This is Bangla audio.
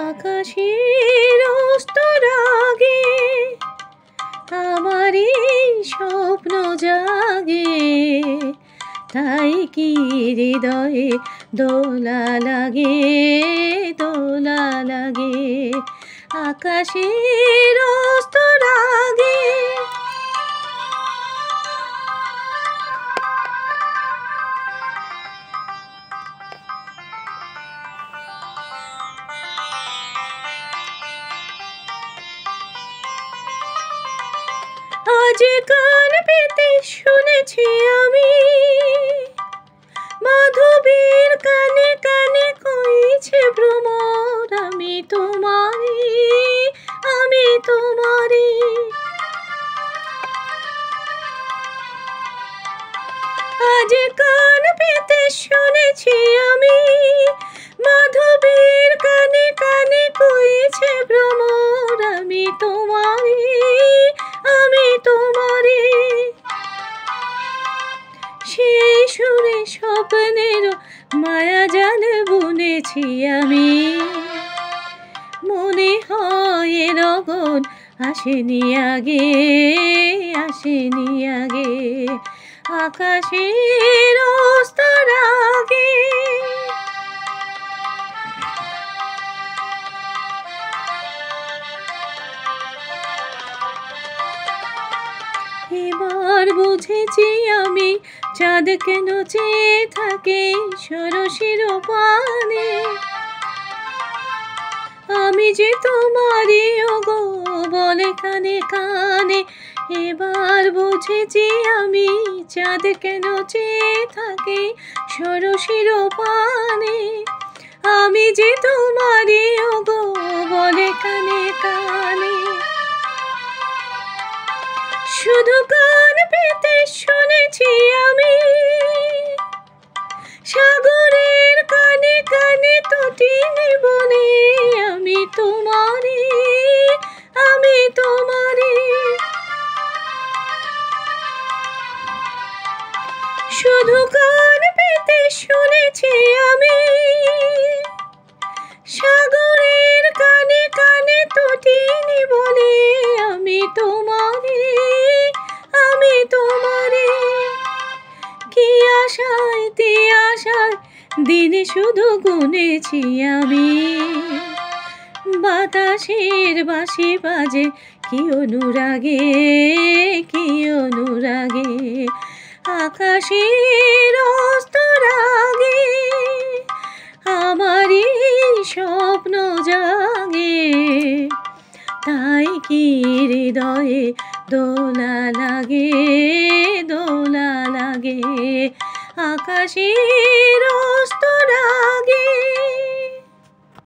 আকাশের অস্তর আগে আমারই স্বপ্ন জাগে, তাই কি হৃদয়ে দোলা লাগে, দোলা লাগে। আকাশের অস্তর আগে আজ কান পেতে শুনেছি আমি, মাধবীর কানে কানে কইছে ভ্রমর, আমি তোমারি, আমি তোমারি। আজ কান পেতে শুনেছি আমি, মাধবীর কানে কানে কইছে ভ্রমর, আমি তোমারি, আমি তোমারি। সেই সুরে স্বপ্নের মায়া জাল বুনেছি আমি, মনে হয় এ লগন আসেনি আগে, আসেনি আগে। আকাশের অস্তর আগে এবার বুঝেছি আমি, চাঁদ কেন চেয়ে থাকে ষোড়শীর পানে, আমি যে তোমারই ওগো বলে কানে কানে। এবার বুঝেছি আমি, চাঁদ কেন চেয়ে থাকে ষোড়শীর পানে, আমি যে তোমারই ওগো বলে কানে কানে। শুধু কান পেতে শুনেছি আমি, সাগরের কানে কানে তটিনী বলে, আমি তোমারি, আমি তোমারি। শুধু কান পেতে শুনেছি আমি, সাগরের কানে কানে তটিনী বলে, আমি তোমারি, আমি তোমারি। কি আশায় তে আশায় দিনে শুধু গুনেছি আমি, বাতাসের বাঁশি বাজে কি অনুরাগে, কি অনুরাগে। আকাশের অস্তর আগে আমারই স্বপ্ন জাগে, তাই কি হৃদয়ে দোলা লাগে, দোলা লাগে। আকাশের অস্তর আগে।